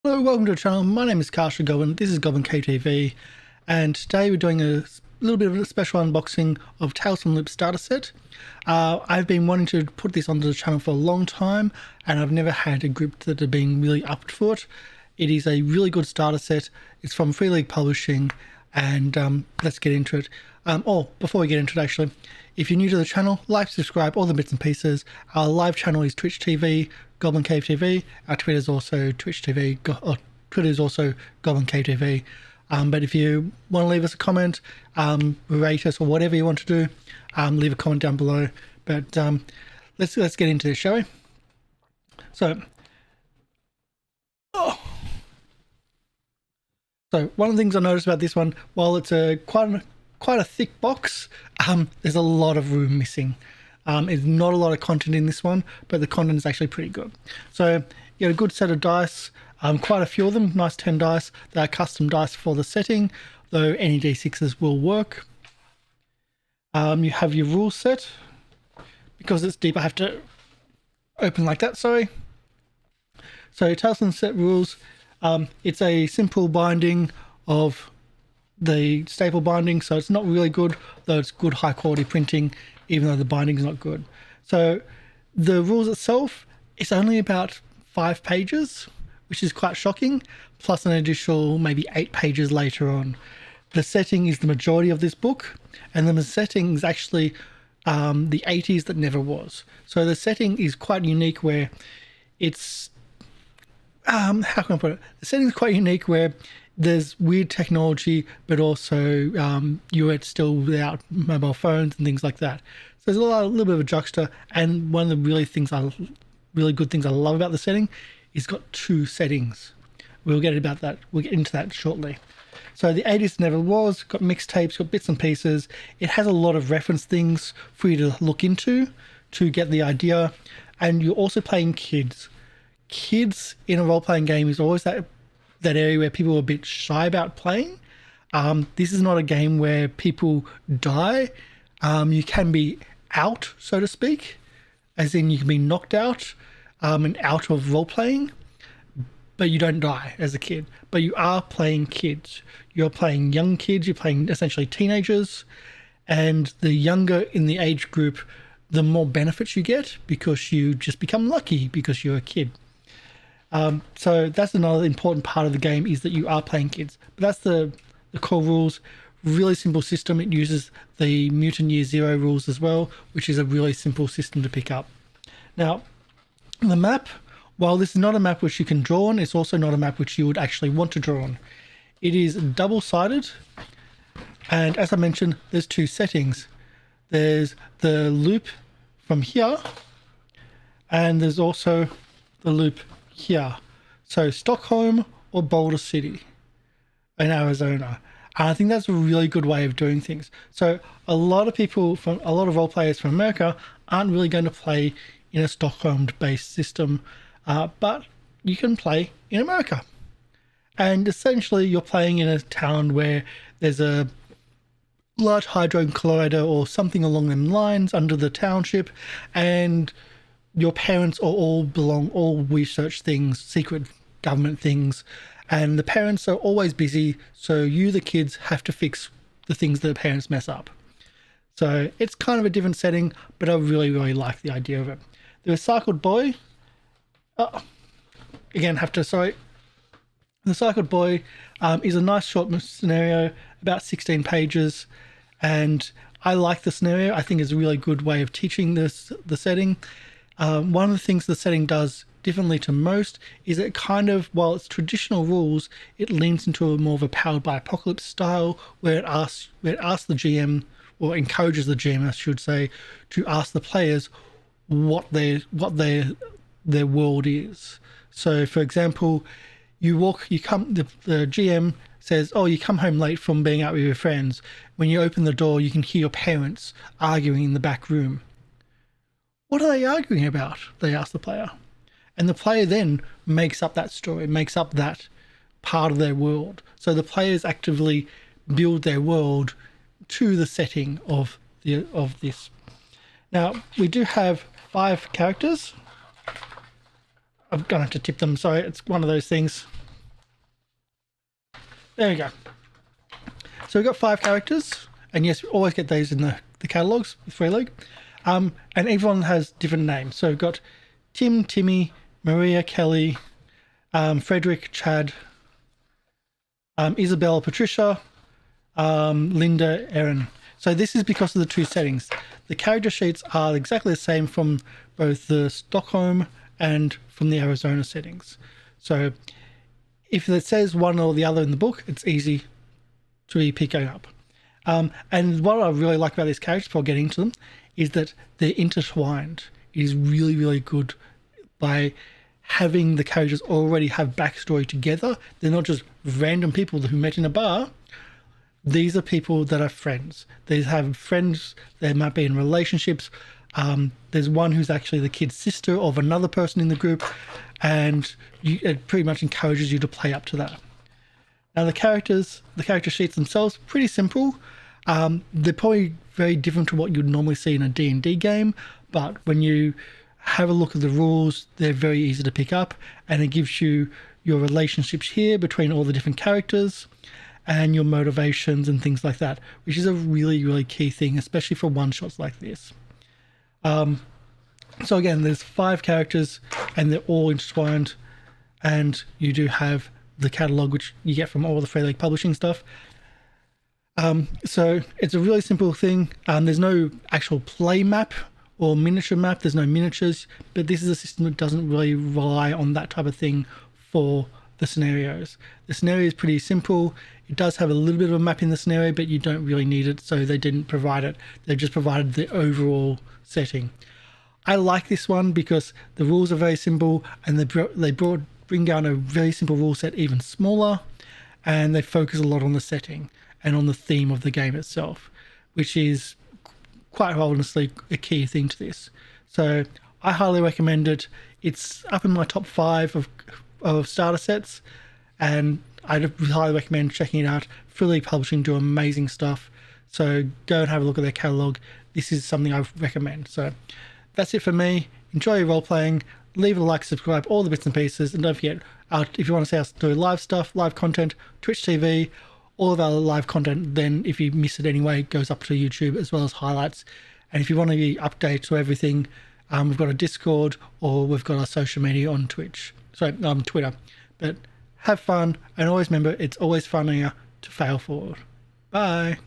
Hello, welcome to the channel. My name is Karsha Goblin. This is Goblin KTV, and today we're doing a little bit of a special unboxing of Tales from the Loop starter set. I've been wanting to put this onto the channel for a long time, and I've never had a group that have been really up for it. It is a really good starter set. It's from Free League Publishing, and let's get into it. Before we get into it, actually, if you're new to the channel, like, subscribe, all the bits and pieces. Our live channel is Twitch TV, Goblin Cave TV. Our Twitter is also Twitch TV. Twitter is also Goblin Cave TV. But if you want to leave us a comment, rate us, or whatever you want to do, leave a comment down below. But let's get into this, shall we? So one of the things I noticed about this one, while it's quite a thick box, there's a lot of room missing. There's not a lot of content in this one, but the content is actually pretty good. So you get a good set of dice, quite a few of them, nice 10 dice. They are custom dice for the setting, though any D6s will work. You have your rule set. Because it's deep, I have to open like that, sorry. So Tales from the Set rules, it's a simple binding of the staple binding, so it's not really good, though it's good high quality printing, even though the binding is not good. So the rules itself, it's only about 5 pages, which is quite shocking, plus an additional maybe 8 pages later on. The setting is the majority of this book, and the setting is actually the 80s that never was. So the setting is quite unique where it's how can I put it? The setting is quite unique where there's weird technology, but also you're still without mobile phones and things like that. So there's a little bit of a juxta, and one of the really good things I love about the setting is got 2 settings. We'll get into that shortly. So the 80s never was, got mixtapes, got bits and pieces. It has a lot of reference things for you to look into to get the idea, and you're also playing kids. Kids in a role-playing game is always that area where people are a bit shy about playing. This is not a game where people die. You can be out, so to speak, as in you can be knocked out and out of role-playing, but you don't die as a kid. But you are playing kids. You're playing young kids, you're playing essentially teenagers, and the younger in the age group, the more benefits you get because you just become lucky because you're a kid. So that's another important part of the game, is that you are playing kids. But that's the core rules. Really simple system. It uses the Mutant Year Zero rules as well, which is a really simple system to pick up. Now, the map, while this is not a map which you can draw on, it's also not a map which you would actually want to draw on. It is double-sided, and as I mentioned, there's 2 settings. There's the loop from here, and there's also the loop here. So Stockholm or Boulder City in Arizona. And I think that's a really good way of doing things. So a lot of role players from America aren't really going to play in a Stockholm-based system, but you can play in America. And essentially you're playing in a town where there's a large hadron collider or something along them lines under the township, and your parents all research things, secret government things, and the parents are always busy, so you, the kids, have to fix the things that the parents mess up. So it's kind of a different setting, but I really, really like the idea of it. The Recycled Boy, the Recycled Boy is a nice short scenario, about 16 pages, and I like the scenario. I think it's a really good way of teaching the setting. One of the things the setting does differently to most is it kind of, while it's traditional rules, it leans into a more of a Powered by Apocalypse style, where it asks the GM, or encourages the GM, I should say, to ask the players what their world is. So, for example, the GM says, "Oh, you come home late from being out with your friends. When you open the door, you can hear your parents arguing in the back room." What are they arguing about? They ask the player. And the player then makes up that story, makes up that part of their world. So the players actively build their world to the setting of this. Now, we do have 5 characters. I'm gonna have to tip them, sorry, it's one of those things. There we go. So we've got 5 characters, and yes, we always get these in the catalogs with Free League. And everyone has different names. So we've got Tim, Timmy, Maria, Kelly, Frederick, Chad, Isabella, Patricia, Linda, Erin. So this is because of the 2 settings. The character sheets are exactly the same from both the Stockholm and from the Arizona settings. So if it says one or the other in the book, it's easy to be picking up. And what I really like about these characters before getting into them is that they're intertwined. It is really, really good by having the characters already have backstory together. They're not just random people who met in a bar. These are people that are friends. They have friends. They might be in relationships. There's one who's actually the kid's sister of another person in the group, and it pretty much encourages you to play up to that. Now the character sheets themselves, pretty simple. They're probably very different to what you'd normally see in a D&D game, but when you have a look at the rules, they're very easy to pick up, and it gives you your relationships here between all the different characters and your motivations and things like that, which is a really, really key thing, especially for one-shots like this. So again, there's 5 characters and they're all intertwined, and you do have the catalog, which you get from all the Free League publishing stuff. So it's a really simple thing. There's no actual play map or miniature map. There's no miniatures, but this is a system that doesn't really rely on that type of thing for the scenarios. The scenario is pretty simple. It does have a little bit of a map in the scenario, but you don't really need it, so they didn't provide it. They just provided the overall setting. I like this one because the rules are very simple, and they bring down a very simple rule set even smaller, and they focus a lot on the setting and on the theme of the game itself, which is quite honestly a key thing to this. So I highly recommend it. It's up in my top 5 of starter sets, and I'd highly recommend checking it out. Free League Publishing do amazing stuff, so go and have a look at their catalog. This is something I recommend. So that's it for me. Enjoy your role playing. Leave a like, subscribe, all the bits and pieces, and don't forget, if you want to see us do live stuff, live content, Twitch TV, all of our live content, then if you miss it anyway, it goes up to YouTube as well as highlights. And if you want to be updated to everything, we've got a Discord, or we've got our social media on Twitter. But have fun, and always remember, it's always funnier to fail forward. Bye.